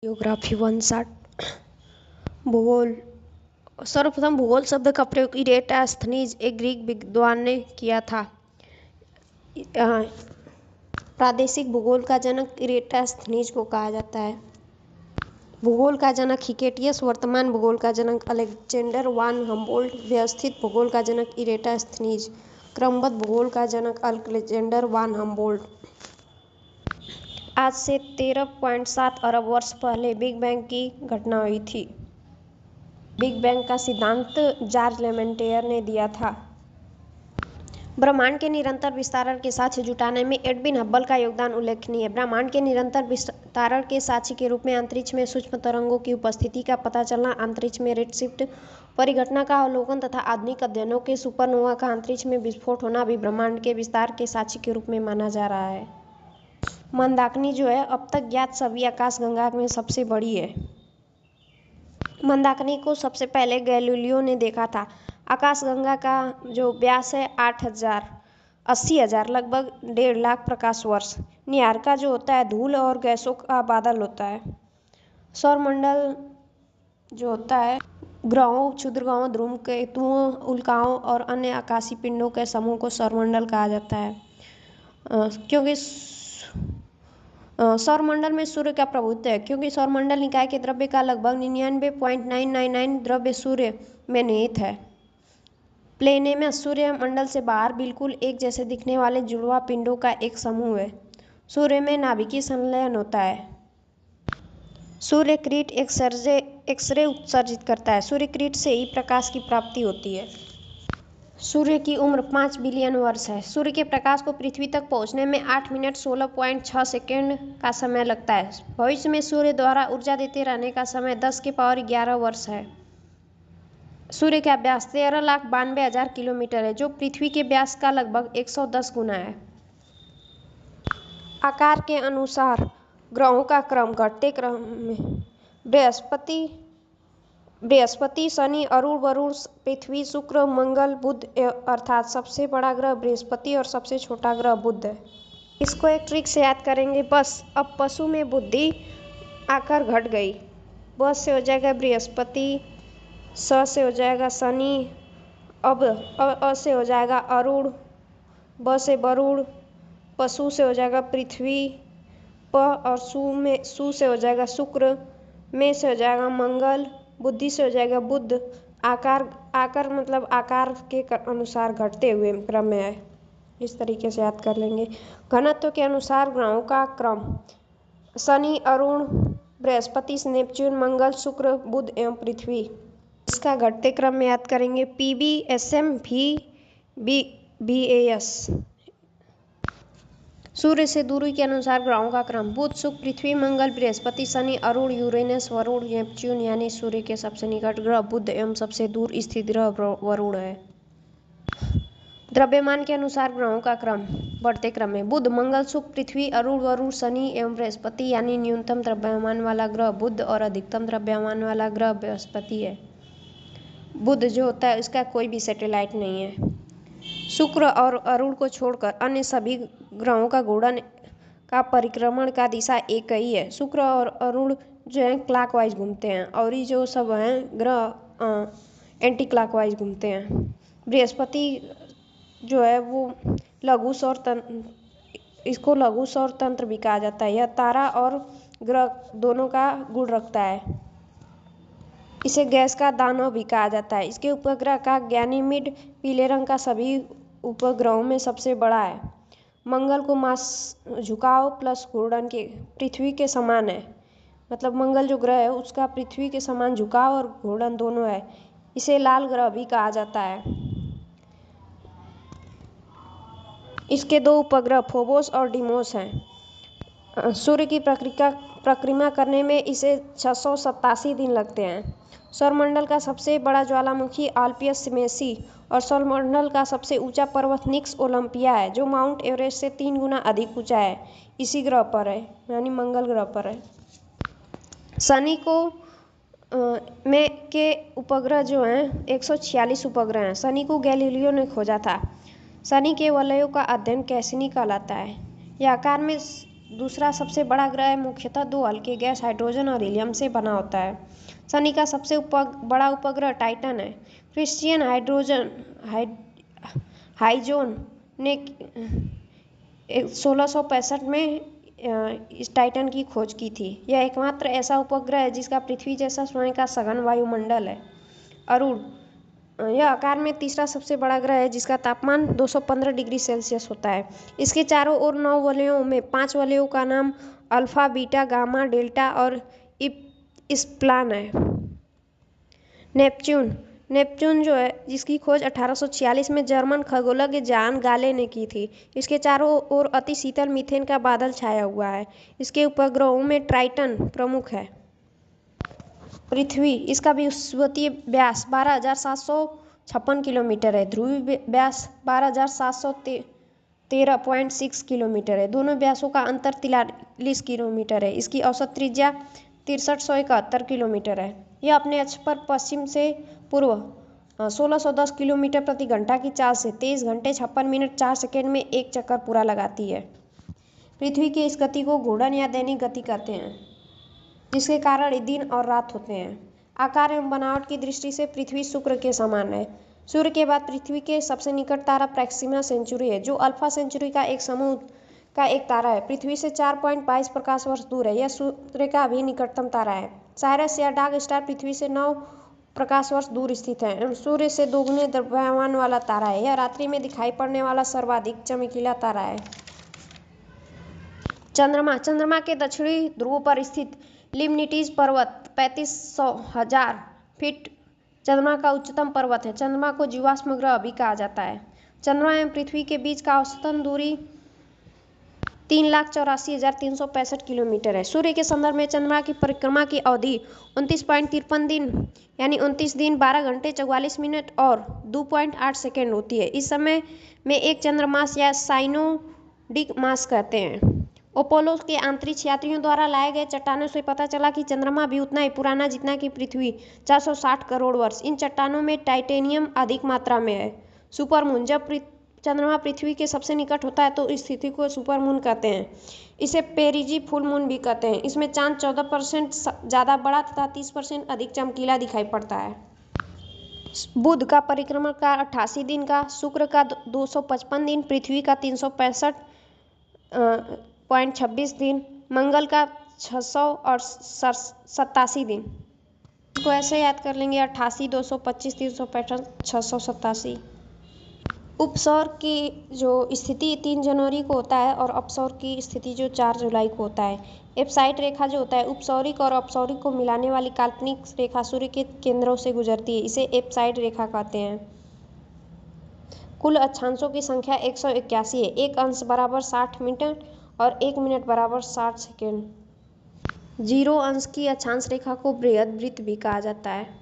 Geography 160 भूगोल। सर्वप्रथम भूगोल शब्द का प्रयोग इरेटास्थनीज एक ग्रीक विद्वान ने किया था। प्रादेशिक भूगोल का जनक इरेटास्थनीज को कहा जाता है। भूगोल का जनक हिकेटियस, वर्तमान भूगोल का जनक अलेक्जेंडर वान हम्बोल्ट, व्यवस्थित भूगोल का जनक इरेटास्थनीज, क्रमबद्ध भूगोल का जनक अलेक्जेंडर वान हम्बोल्ट। आज से 13.7 अरब वर्ष पहले बिग बैंग की घटना हुई थी। बिग बैंग का सिद्धांत जॉर्ज लेमेंटेयर ने दिया था। ब्रह्मांड के निरंतर विस्तारण के साक्ष्य जुटाने में एडविन हब्बल का योगदान उल्लेखनीय है। ब्रह्मांड के निरंतर विस्तारण के साक्ष्य के रूप में अंतरिक्ष में सूक्ष्म तरंगों की उपस्थिति का पता चलना, अंतरिक्ष में रेडशिफ्ट परिघटना का अवलोकन तथा आधुनिक अध्ययनों के सुपरनोवा का अंतरिक्ष में विस्फोट होना भी ब्रह्मांड के विस्तार के साक्ष्य के रूप में माना जा रहा है। मंदाकिनी जो है अब तक ज्ञात सभी आकाशगंगा में सबसे बड़ी है। मंदाकिनी को सबसे पहले गैलीलियो ने देखा था। आकाशगंगा का जो व्यास है 80,000 लगभग 1.5 लाख प्रकाश वर्ष। निहारिका जो होता है धूल और गैसों का बादल होता है। सौरमंडल जो होता है ग्रहों, क्षुद्रग्रहों, धूमकेतुओं, उल्काओं और अन्य आकाशीय पिंडों के समूह को सौरमंडल कहा जाता है। क्योंकि सौरमंडल में सूर्य का प्रभुत्व है, क्योंकि सौरमंडल निकाय के द्रव्य का लगभग 99.999 द्रव्य सूर्य में निहित है। प्लेनेमस सूर्य मंडल से बाहर बिल्कुल एक जैसे दिखने वाले जुड़वा पिंडों का एक समूह है। सूर्य में नाभिकीय संलयन होता है। सूर्य किरण एक्सरे उत्सर्जित करता है। सूर्य किरण से ही प्रकाश की प्राप्ति होती है। सूर्य की उम्र 5 बिलियन वर्ष है। सूर्य के प्रकाश को पृथ्वी तक पहुंचने में 8 मिनट 16.6 सेकेंड का समय लगता है। भविष्य में सूर्य द्वारा ऊर्जा देते रहने का समय 10 के पावर 11 वर्ष है। सूर्य का व्यास 13,92,000 किलोमीटर है, जो पृथ्वी के व्यास का लगभग 110 गुना है। आकार के अनुसार ग्रहों का क्रम घटते क्रम में बृहस्पति, शनि, अरुण, वरुण, पृथ्वी, शुक्र, मंगल, बुध अर्थात सबसे बड़ा ग्रह बृहस्पति और सबसे छोटा ग्रह बुध है। इसको एक ट्रिक से याद करेंगे बस। अब पशु में बुद्धि आकर घट गई। ब से हो जाएगा बृहस्पति, स से हो जाएगा शनि, अब अ से हो जाएगा अरुण, ब से वरुण, पशु से हो जाएगा पृथ्वी, प और सु से हो जाएगा शुक्र, में से हो जाएगा मंगल, बुद्धि से हो जाएगा बुध। आकार मतलब आकार के अनुसार घटते हुए क्रम में है। इस तरीके से याद कर लेंगे। घनत्व के अनुसार ग्रहों का क्रम शनि, अरुण, बृहस्पति, नेपच्यून, मंगल, शुक्र, बुध एवं पृथ्वी। इसका घटते क्रम में याद करेंगे PB, SM, V, BAS। सूर्य से दूरी के अनुसार ग्रहों का क्रम बुध, शुक्र, पृथ्वी, मंगल, बृहस्पति, शनि, अरुण, यूरेनस, वरुण, नेपच्यून यानी सूर्य के सबसे निकट ग्रह बुध एवं सबसे दूर स्थित ग्रह वरुण है। द्रव्यमान के अनुसार ग्रहों का क्रम बढ़ते क्रम में बुध, मंगल, शुक्र, पृथ्वी, अरुण, वरुण, शनि एवं बृहस्पति यानी न्यूनतम द्रव्यमान वाला ग्रह बुध और अधिकतम द्रव्यमान वाला ग्रह बृहस्पति है। बुध जो होता है इसका कोई भी सैटेलाइट नहीं है। शुक्र और अरुण को छोड़कर अन्य सभी ग्रहों का घूर्णन का परिक्रमण का दिशा एक ही है। शुक्र और अरुण जो है क्लॉकवाइज घूमते हैं और ये जो सब हैं ग्रह एंटी क्लॉकवाइज घूमते हैं। बृहस्पति जो है वो इसको लघु सौर तंत्र भी कहा जाता है। यह तारा और ग्रह दोनों का गुण रखता है। इसे गैस का दानव भी कहा जाता है। इसके उपग्रह का गैनीमीड पीले रंग का सभी उपग्रहों में सबसे बड़ा है। मंगल को मास झुकाव प्लस घूर्णन के पृथ्वी के समान है। मतलब मंगल जो ग्रह है उसका पृथ्वी के समान झुकाव और घूर्णन दोनों है। इसे लाल ग्रह भी कहा जाता है। इसके 2 उपग्रह फोबोस और डीमोस हैं। सूर्य की परिक्रमा करने में इसे 687 दिन लगते हैं। सौरमंडल का सबसे बड़ा ज्वालामुखी आल्पियस मेसी और सौरमंडल का सबसे ऊंचा पर्वत निक्स ओलंपिया है, जो माउंट एवरेस्ट से 3 गुना अधिक ऊंचा है। इसी ग्रह पर है, यानी मंगल ग्रह पर है। शनि के उपग्रह जो हैं 146 उपग्रह हैं। शनि को गैलीलियो ने खोजा था। शनि के वलयों का अध्ययन कैसिनी कहलाता है। यह आकार में दूसरा सबसे बड़ा ग्रह मुख्यतः दो हल्के गैस हाइड्रोजन और हीलियम से बना होता है। शनि का सबसे बड़ा उपग्रह टाइटन है। क्रिश्चियन हाइजोन ने 1665 में इस टाइटन की खोज की थी। यह एकमात्र ऐसा उपग्रह है जिसका पृथ्वी जैसा स्वयं का सघन वायुमंडल है। अरुण, यह आकार में तीसरा सबसे बड़ा ग्रह है जिसका तापमान 215 डिग्री सेल्सियस होता है। इसके चारों ओर 9 वलयों में 5 वलयों का नाम अल्फा, बीटा, गामा, डेल्टा और इप्सिलॉन है। नेपच्यून जो है जिसकी खोज 1846 में जर्मन खगोलज्ञ जान गाले ने की थी। इसके चारों ओर अति शीतल मीथेन का बादल छाया हुआ है। इसके उपग्रहों में ट्राइटन प्रमुख है। पृथ्वी, इसका विषुवतीय व्यास 12,756 किलोमीटर है। ध्रुवीय व्यास 12,713.6 किलोमीटर है। दोनों व्यासों का अंतर 43 किलोमीटर है। इसकी औसत त्रिज्या 6371 किलोमीटर है। यह अपने अक्ष पर पश्चिम से पूर्व 1610 किलोमीटर प्रति घंटा की चाल से 23 घंटे 56 मिनट 4 सेकंड में एक चक्कर पूरा लगाती है। पृथ्वी की इस गति को घूर्णन या दैनिक गति कहते हैं, जिसके कारण दिन और रात होते हैं। आकार एवं बनावट की दृष्टि से पृथ्वी शुक्र के समान है। सूर्य के बाद पृथ्वी के सबसे निकट तारा प्रॉक्सिमा सेंचुरी है, जो अल्फा सेंचुरी का एक समूह का एक तारा है। पृथ्वी से 4.22 प्रकाश वर्ष दूर है। यह सूर्य का अभी निकटतम तारा है। साइरस या डार्क स्टार पृथ्वी से 9 प्रकाश वर्ष दूर स्थित है। सूर्य से दोगुने द्रव्यमान वाला तारा है। यह रात्रि में दिखाई पड़ने वाला सर्वाधिक चमकीला तारा है। चंद्रमा के दक्षिणी ध्रुव पर स्थित लिमनिटीज पर्वत 3500,000 फीट चंद्रमा का उच्चतम पर्वत है। चंद्रमा को जीवाश्म ग्रह भी कहा जाता है। चंद्रमा एवं पृथ्वी के बीच का औसतन दूरी 3,84,365 किलोमीटर है। सूर्य के संदर्भ में चंद्रमा की परिक्रमा की अवधि 29.53 दिन यानी 29 दिन 12 घंटे 44 मिनट और 2.8 सेकेंड होती है। इस समय में एक चंद्रमास या साइनोडिक मास कहते हैं। अपोलो के अंतरिक्ष यात्रियों द्वारा लाए गए चट्टानों से पता चला कि चंद्रमा भी उतना ही पुराना जितना कि पृथ्वी 460 करोड़ वर्ष। इन चट्टानों में टाइटेनियम अधिक मात्रा में है। सुपरमून, जब चंद्रमा पृथ्वी के सबसे निकट होता है तो इस स्थिति को सुपरमून कहते हैं। इसे पेरिजी फुल मून भी कहते हैं। इसमें चांद 14% ज़्यादा बड़ा तथा 30% अधिक चमकीला दिखाई पड़ता है। बुध का परिक्रमण का 88 दिन का, शुक्र का 255 दिन, पृथ्वी का 365.26 दिन, मंगल का 687 दिन। इसको ऐसे याद कर लेंगे 88, 225, 365, 687। उपसौर की जो स्थिति 3 जनवरी को होता है और अपसौर की स्थिति जो 4 जुलाई को होता है। एप्साइड रेखा जो होता है उपसौरिक और अपसौरिक को मिलाने वाली काल्पनिक रेखा सूर्य के केंद्रों से गुजरती है। इसे एप्साइड रेखा कहते हैं। कुल अक्षांशों की संख्या 181 है। एक अंश बराबर 60 मिनट और 1 मिनट बराबर 60 सेकेंड। 0 अंश की अक्षांश रेखा को बृहद वृत्त भी कहा जाता है।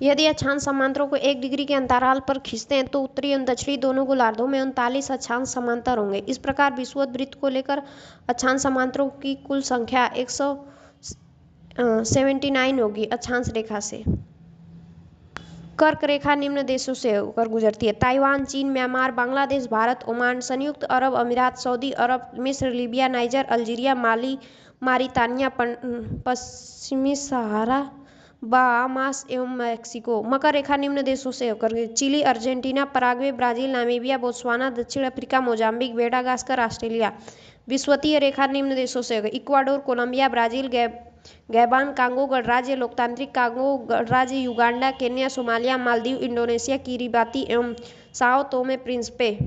यदि अक्षांश समांतरों को 1 डिग्री के अंतराल पर खींचते हैं तो उत्तरी एवं दक्षिणी दोनों गोलार्धों में 39 अक्षांश समांतर होंगे। इस प्रकार विषुवत वृत्त को लेकर अक्षांश समांतरों की कुल संख्या 179 होगी। अक्षांश रेखा से कर्क रेखा निम्न देशों से होकर गुजरती है: ताइवान, चीन, म्यांमार, बांग्लादेश, भारत, ओमान, संयुक्त अरब अमीरात, सऊदी अरब, मिस्र, लीबिया, नाइजर, अल्जीरिया, माली, मारितानिया, पश्चिमी सहारा, बहामास एवं मैक्सिको। मकर रेखा निम्न देशों से होकर Chile, Argentina, Paraguay, Brazil, Namibia, Botswana, दक्षिण अफ्रीका, मोजाम्बिक, मेडागास्कर, ऑस्ट्रेलिया। विषुवतीय रेखा निम्न देशों से होकर Ecuador, Colombia, Brazil, Gabon, Congo गणराज्य, लोकतांत्रिक कांगो गणराज्य, Uganda, Kenya, Somalia, Maldives, Indonesia, Kiribati एवं साओ तोमे प्रिंसिपे।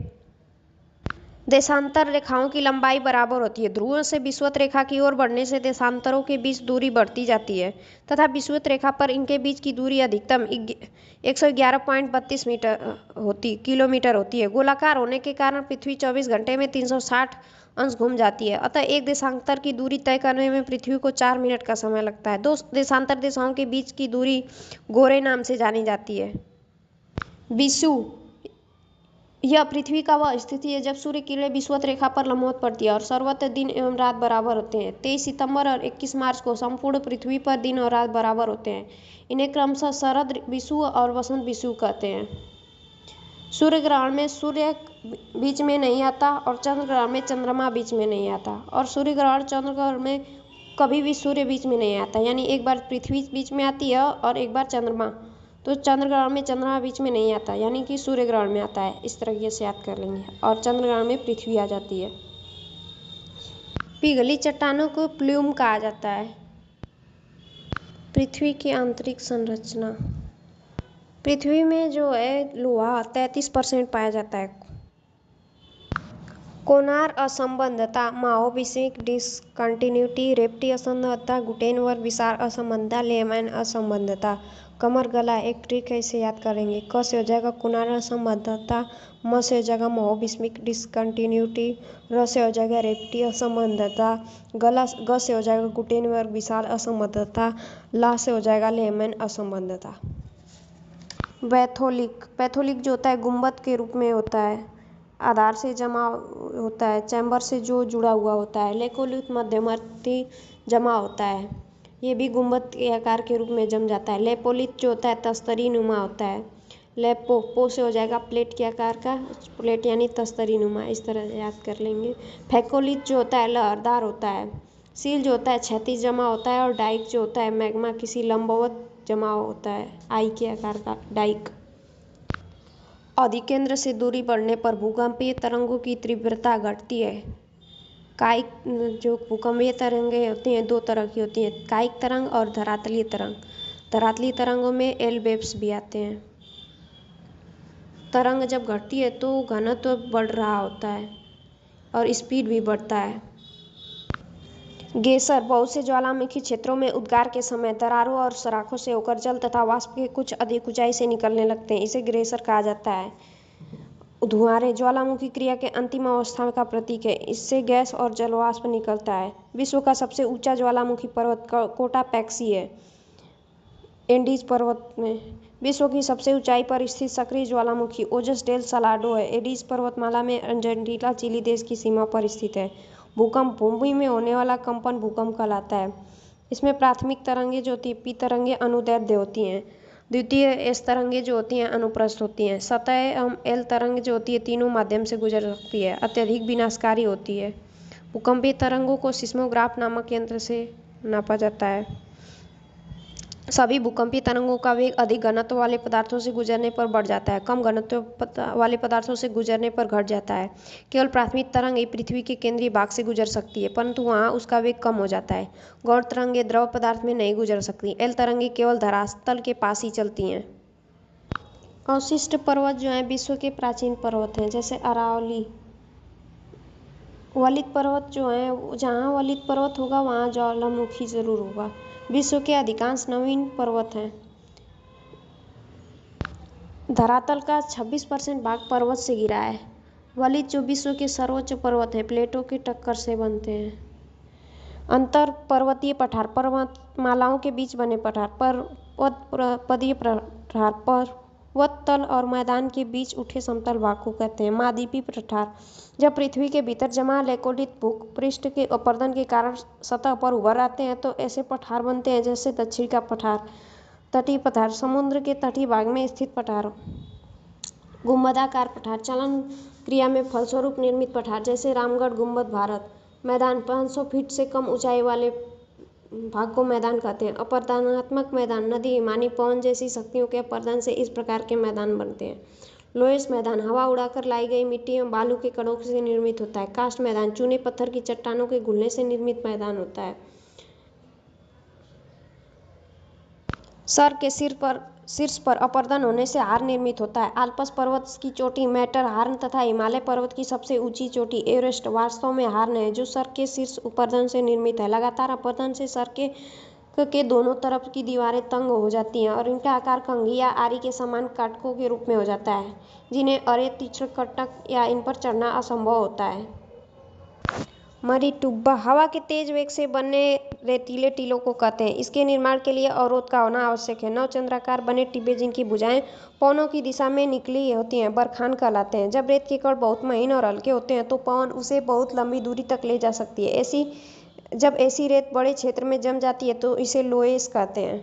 देशांतर रेखाओं की लंबाई बराबर होती है। ध्रुवों से विषुवत रेखा की ओर बढ़ने से देशांतरों के बीच दूरी बढ़ती जाती है तथा विषुवत रेखा पर इनके बीच की दूरी अधिकतम 111.32 किलोमीटर होती है। गोलाकार होने के कारण पृथ्वी 24 घंटे में 360 अंश घूम जाती है। अतः एक देशांतर की दूरी तय करने में पृथ्वी को 4 मिनट का समय लगता है। 2 देशांतर दिशाओं के बीच की दूरी गोरे नाम से जानी जाती है। विषुव, यह पृथ्वी का वह स्थिति है जब सूर्य किरणें विषुवत रेखा पर लंबवत पड़ती है और सर्वत्र दिन एवं रात बराबर होते हैं। 23 सितंबर और 21 मार्च को संपूर्ण पृथ्वी पर दिन और रात बराबर होते हैं। इन्हें क्रमशः शरद विषुव और वसंत विषुव कहते हैं। सूर्य ग्रहण में सूर्य बीच में नहीं आता और चंद्र ग्रहण में चंद्रमा बीच में नहीं आता। और सूर्य ग्रहण चंद्र ग्रहण में कभी भी सूर्य बीच में नहीं आता, यानी एक बार पृथ्वी बीच में आती है और एक बार चंद्रमा। तो चंद्र ग्रहण में चंद्रमा बीच में नहीं आता, यानी कि सूर्य ग्रहण में आता है। इस तरीके से याद कर लेंगे। और चंद्र ग्रहण में पृथ्वी आ जाती है। पिघली चट्टानों को प्लूम कहा जाता है। पृथ्वी की आंतरिक संरचना। पृथ्वी में जो है लोहा 33% पाया जाता है। कोनार असंबद्धता, माओबिस्मिक डिसकंटिन्यूटी, रेप्टी असंबद्धता, गुटेनबर्ग विसार असंबद्धता, लेहमैन असंबद्धता। कमर गला एक ट्रिक है, इसे याद करेंगे। क से हो जाएगा कोनार असंबद्धता, म से हो जाएगा माओबिस्मिक डिसकंटिन्यूटी, र से हो जाएगा रेप्टी असंबद्धता, ग से हो जाएगा गुटेनबर्ग विसार असंबद्धता, ला से हो जाएगा लेहमैन असंबद्धता। पैथोलिक जो होता है गुंबद के रूप में होता है, आधार से जमा होता है, चैम्बर से जो जुड़ा हुआ होता है। लेकोलिथ मध्यवर्ती जमा होता है, ये भी गुंबद के आकार के रूप में जम जाता है। लेपोलिथ जो होता है तस्तरी नुमा होता है। पो से हो जाएगा प्लेट के आकार का, प्लेट यानी तस्तरी नुमा, इस तरह से याद कर लेंगे। फैकोलिथ जो होता है लहरदार होता है। सील जो होता है क्षैतिज जमा होता है। और डाइक जो होता है मैग्मा किसी लंबवत जमा होता है, आई के आकार का डाइक। अधिकेंद्र से दूरी बढ़ने पर भूकंपीय तरंगों की तीव्रता घटती है। कायिक जो भूकंपीय तरंगें होती हैं दो तरह की होती हैं, कायिक तरंग और धरातलीय तरंग। धरातलीय तरंगों में एल वेव्स भी आते हैं। तरंग जब घटती है तो घनत्व बढ़ रहा होता है और स्पीड भी बढ़ता है। गेसर बहुत से ज्वालामुखी क्षेत्रों में उद्गार के समय दरारों और सराखों से होकर जल तथा वाष्प के कुछ अधिक ऊंचाई से निकलने लगते हैं, इसे ग्लेशियर कहा जाता है। धुआंरे ज्वालामुखी क्रिया के अंतिम अवस्था का प्रतीक है, इससे गैस और जलवाष्प निकलता है। विश्व का सबसे ऊंचा ज्वालामुखी पर्वत कोटापैक्सी है, एंडीज पर्वत में। विश्व की सबसे ऊंचाई पर स्थित सक्रिय ज्वालामुखी ओजस डेल सालाडो है, एंडीज पर्वतमाला में अर्जेंटीना चिली देश की सीमा पर स्थित है। भूकंप भूमि में होने वाला कंपन भूकंप कहलाता है। इसमें प्राथमिक तरंगें जो होती हैं पी तरंगें अनुदैर्ध्य होती हैं, द्वितीय एस तरंगें जो होती हैं अनुप्रस्थ होती हैं, सतह एवं एल तरंग जो होती है तीनों माध्यम से गुजर सकती है, अत्यधिक विनाशकारी होती है। भूकंपीय तरंगों को सिस्मोग्राफ नामक यंत्र से नापा जाता है। सभी भूकंपीय तरंगों का वेग अधिक घनत्व वाले पदार्थों से गुजरने पर बढ़ जाता है, कम घनत्व वाले पदार्थों से गुजरने पर घट जाता है। केवल प्राथमिक तरंग ही पृथ्वी के केंद्रीय भाग से गुजर सकती है, परंतु वहाँ उसका वेग कम हो जाता है। गौण तरंगें द्रव पदार्थ में नहीं गुजर सकती। एल तरंगें केवल धरातल के पास ही चलती हैं। अवशिष्ट पर्वत जो हैं विश्व के प्राचीन पर्वत हैं, जैसे अरावली। वलित पर्वत जो हैं, जहाँ वलित पर्वत होगा वहाँ ज्वालामुखी जरूर होगा। विश्व के अधिकांश नवीन पर्वत हैं। धरातल का 26% भाग पर्वत से घिरा है। वलित जो विश्व के सर्वोच्च पर्वत हैं प्लेटों के टक्कर से बनते हैं। अंतर पर्वतीय पठार, पर्वतमालाओं के बीच बने पठार। पर्वतपदीय पठार, पर्वत तल और मैदान के बीच उठे समतल भाग को कहते हैं। महाद्वीपीय पठार, जब पृथ्वी के भीतर जमा लेकोलिथ भूपृष्ठ के अपरदन के कारण सतह पर उभर आते हैं तो ऐसे पठार बनते हैं, जैसे दक्षिण का पठार। तटीय पठार, समुद्र के तटीय भाग में स्थित पठार। गुंबदाकार पठार, चलन क्रिया में फलस्वरूप निर्मित पठार, जैसे रामगढ़ गुंबद भारत। मैदान, 500 फीट से कम ऊंचाई वाले भाग को मैदान कहते हैं। अपरदनात्मक मैदान, नदी, हिमानी, पवन जैसी शक्तियों के अपरदन से इस प्रकार के मैदान बनते हैं। लोएस मैदान, हवा उड़ाकर लाई गई मिट्टी एवं बालू के कणों से निर्मित होता है। कास्ट मैदान, चूने पत्थर की चट्टानों के घुलने से निर्मित मैदान होता है। सर के शीर्ष पर अपरदन होने से हार निर्मित होता है। आल्प्स पर्वत की चोटी मैटरहार्न तथा हिमालय पर्वत की सबसे ऊंची चोटी एवरेस्ट वास्तव में हार्न है, जो सर के शीर्ष अपरदन से निर्मित है। लगातार अपरदन से सर के दोनों तरफ की दीवारें तंग हो जाती हैं और इनका आकार कंघी या आरी के समान काटकों के रूप में हो जाता है, जिन्हें अरे, तीक्ष्ण कटक या इन पर चढ़ना असंभव होता है। मरीटुब्बा, हवा के तेज वेग से बनने रेतीले टीलों को कहते हैं। इसके निर्माण के लिए अवरोध का होना आवश्यक है। नवचंद्राकार बने टिब्बे जिनकी भुजाएं पवनों की दिशा में निकली होती हैं बरखान कहलाते हैं। जब रेत के कण बहुत महीन और हल्के होते हैं तो पवन उसे बहुत लंबी दूरी तक ले जा सकती है। जब ऐसी रेत बड़े क्षेत्र में जम जाती है तो इसे लोएस कहते हैं।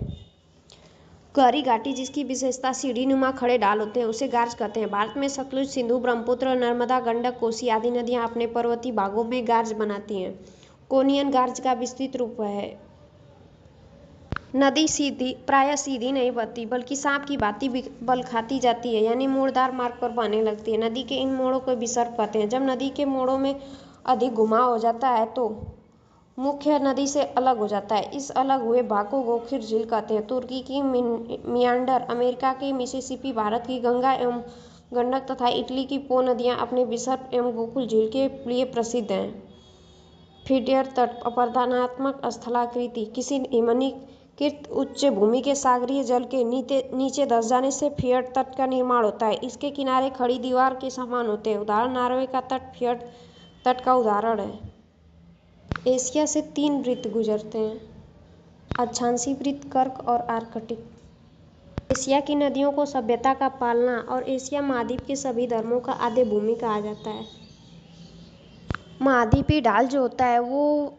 गहरी घाटी जिसकी विशेषता सीढ़ीनुमा खड़े ढाल होते हैं उसे गार्ज कहते हैं। भारत में सतलुज, सिंधु, ब्रह्मपुत्र, नर्मदा, गंडक, कोसी आदि नदियां अपने पर्वतीय भागों में गार्ज बनाती हैं। कोनियन गार्ज का विस्तृत रूप है। नदी प्रायः सीधी नहीं बहती बल्कि सांप की भांति बल खाती जाती है, यानी मोड़दार मार्ग पर बहने लगती है। नदी के इन मोड़ों को विसर्ग कहते हैं। जब नदी के मोड़ों में अधिक घुमाव हो जाता है तो मुख्य नदी से अलग हो जाता है। इस अलग हुए भाग को गोखिर झील कहते हैं। तुर्की की मियांडर, अमेरिका की मिसिसिपी, भारत की गंगा एवं गंडक तथा इटली की पो नदियां अपने विसर्ग एवं गोकुल झील के लिए प्रसिद्ध हैं। फीडर तट, अपरदनात्मक स्थलाकृति, किसी हिमनीकृत उच्च भूमि के सागरीय जल के नीचे धंस जाने से फियट तट का निर्माण होता है। इसके किनारे खड़ी दीवार के समान होते हैं। उदाहरण नॉर्वे का तट फियट तट का उदाहरण है। एशिया से 3 वृत्त गुजरते हैं: अक्षांशीय वृत्त, कर्क और आर्कटिक। एशिया की नदियों को सभ्यता का पालना और एशिया महाद्वीप के सभी धर्मों का आद्य भूमि कहा जाता है। महाद्वीपीय ढाल जो होता है वो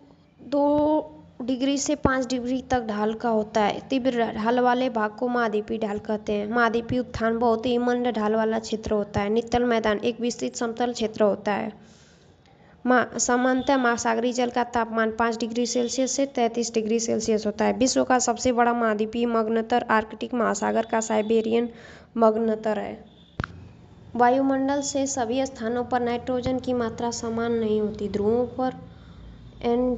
2 डिग्री से 5 डिग्री तक ढाल का होता है। तीव्र ढाल वाले भाग को महाद्वीपीय ढाल कहते हैं। महाद्वीपीय उत्थान बहुत ही मंद ढाल वाला क्षेत्र होता है। नित्तल मैदान एक विस्तृत समतल क्षेत्र होता है। सामान्यतः महासागरीय जल का तापमान 5 डिग्री सेल्सियस से 33 डिग्री सेल्सियस होता है। विश्व का सबसे बड़ा महाद्वीपीय मग्नतर आर्कटिक महासागर का साइबेरियन मग्नतर है। वायुमंडल से सभी स्थानों पर नाइट्रोजन की मात्रा समान नहीं होती। ध्रुवों पर N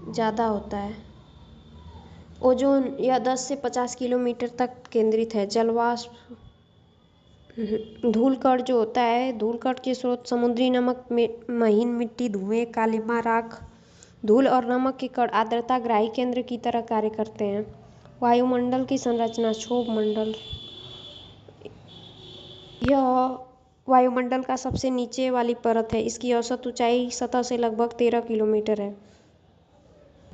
ज़्यादा होता है। ओजोन यह 10 से 50 किलोमीटर तक केंद्रित है। जलवाष्प, धूलकण जो होता है, धूलकण के स्रोत समुद्री नमक, महीन मिट्टी, धुएं, कालिमा, राख, धूल और नमक के कण आर्द्रता ग्राही केंद्र की तरह कार्य करते हैं। वायुमंडल की संरचना, क्षोभ मंडल, यह वायुमंडल का सबसे नीचे वाली परत है। इसकी औसत ऊंचाई सतह से लगभग 13 किलोमीटर है।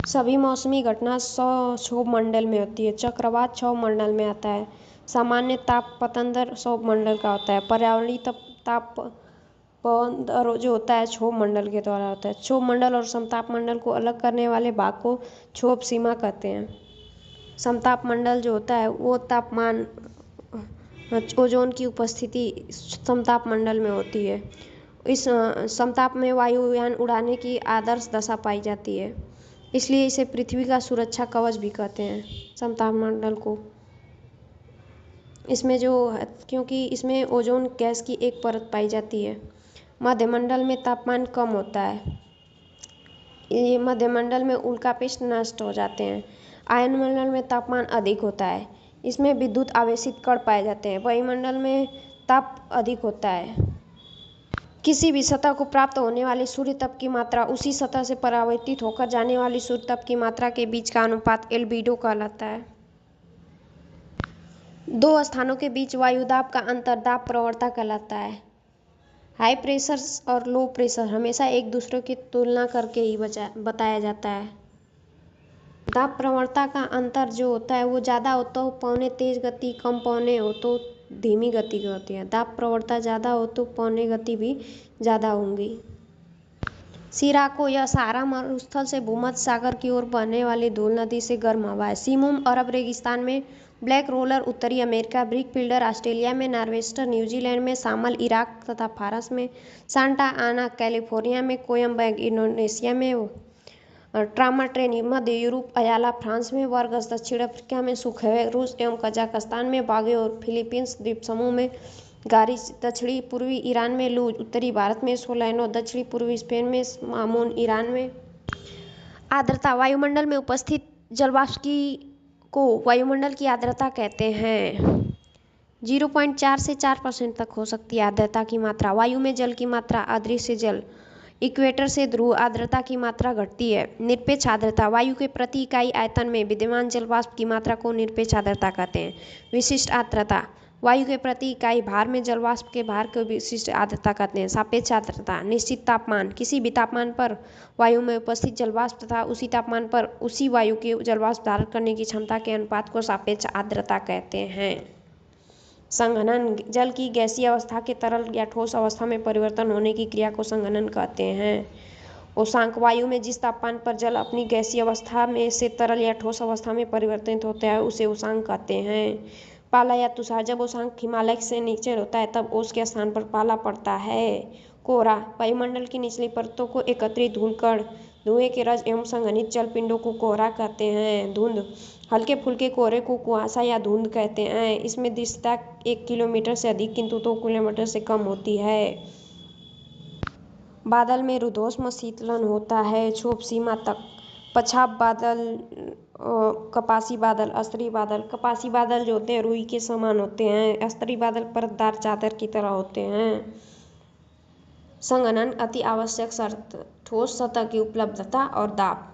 सभी मौसमी घटना क्षोभ मंडल में होती है। चक्रवात क्षोभ मंडल में आता है। सामान्य ताप पतन दर क्षोभ मंडल का होता है। पर्यावरणीय ताप पवन दर जो होता है क्षोभ मंडल के द्वारा होता है। क्षोभ मंडल और समताप मंडल को अलग करने वाले भाग को क्षोभ सीमा कहते हैं। समताप मंडल जो होता है वो तापमान, ओजोन की उपस्थिति समताप मंडल में होती है। इस समताप में वायुयान उड़ाने की आदर्श दशा पाई जाती है, इसलिए इसे पृथ्वी का सुरक्षा कवच भी कहते हैं समताप मंडल को। इसमें क्योंकि इसमें ओजोन गैस की एक परत पाई जाती है। मध्यमंडल में तापमान कम होता है। ये मध्यमंडल में उल्कापिंड नष्ट हो जाते हैं। आयनमंडल में तापमान अधिक होता है। इसमें विद्युत आवेशित कण पाए जाते हैं। वायुमंडल में ताप अधिक होता है। किसी भी सतह को प्राप्त होने वाली सूर्य तप की मात्रा उसी सतह से परावर्तित होकर जाने वाली सूर्य तप की मात्रा के बीच का अनुपात एल्बिडो कहलाता है। 2 स्थानों के बीच वायुदाब का अंतर दाब प्रवणता कहलाता है। हाई प्रेशर और लो प्रेशर हमेशा एक दूसरे की तुलना करके ही बताया जाता है। दाब प्रवणता का अंतर जो होता है वो ज़्यादा हो तो पवनें तेज गति, कम पवनें हो तो धीमी गति की होती है। दाब प्रवणता ज़्यादा हो तो पवनें गति भी ज़्यादा होंगी। सिराको यह सहारा मरुस्थल से भूमध्य सागर की ओर बहने वाली धूल नदी से गर्म हवा है। सीमूम अरब रेगिस्तान में, ब्लैक रोलर उत्तरी अमेरिका, ब्रिक फिल्डर ऑस्ट्रेलिया में, नॉर्वेस्टर न्यूजीलैंड में, शामल इराक तथा फारस में, सांता आना कैलिफोर्निया में, कोयम्बैग इंडोनेशिया में, ट्रामाट्रेनी मध्य यूरोप, अयाला फ्रांस में, बरगस दक्षिण अफ्रीका में, सुखोवे रूस एवं कजाकिस्तान में, बागे और फिलीपींस द्वीप समूह में, गारिस दक्षिणी पूर्वी ईरान में, लूज उत्तरी भारत में, सोलैनो दक्षिणी पूर्वी स्पेन में, मामून ईरान में। आर्द्रता, वायुमंडल में उपस्थित जलवाष्प को वायुमंडल की आर्द्रता कहते हैं। 0.4 से 4% तक हो सकती है आर्द्रता की मात्रा। वायु में जल की मात्रा, अदृश्य जल, इक्वेटर से ध्रुव आर्द्रता की मात्रा घटती है। निरपेक्ष आर्द्रता, वायु के प्रति इकाई आयतन में विद्यमान जलवाष्प की मात्रा को निरपेक्ष आर्द्रता कहते हैं। विशिष्ट आर्द्रता, वायु के प्रति इकाई भार में जलवाष्प के भार को विशिष्ट आर्द्रता कहते हैं। सापेक्ष आर्द्रता, निश्चित तापमान, किसी भी तापमान पर वायु में उपस्थित जलवाष्प तथा उसी तापमान पर उसी वायु के जलवाष्प धारण करने की क्षमता के अनुपात को सापेक्ष आर्द्रता कहते हैं। संघनन, जल की गैसीय अवस्था के तरल या ठोस अवस्था में परिवर्तन होने की क्रिया को संघनन कहते हैं। उष्मांक वायु में जिस तापमान पर जल अपनी गैसीय अवस्था में से तरल या ठोस अवस्था में परिवर्तित होता है उसे उष्मांक कहते हैं। पाला या तुषार, जब उष्मांक हिमालय से नीचे होता है तब ओस के स्थान पर पाला पड़ता है। कोहरा, वायुमंडल की निचली परतों को एकत्रित धूल कण, धुएं के रज एवं संघनित जल पिंडों को कोहरा कहते हैं। धुंध, हल्के फुल्के कोहरे को कुआसा या धुंध कहते हैं। इसमें दृश्यता 1 किलोमीटर से अधिक किंतु 2 किलोमीटर से कम होती है। बादल में रुद्धोष्म शीतलन होता है क्षोभ सीमा तक। पछाप बादल, कपासी बादल, स्तरीय बादल। कपासी बादल जो होते हैं रुई के समान होते हैं। स्तरीय बादल परतदार चादर की तरह होते हैं। संघनन अति आवश्यक शर्त, ठोस सतह की उपलब्धता और दाब।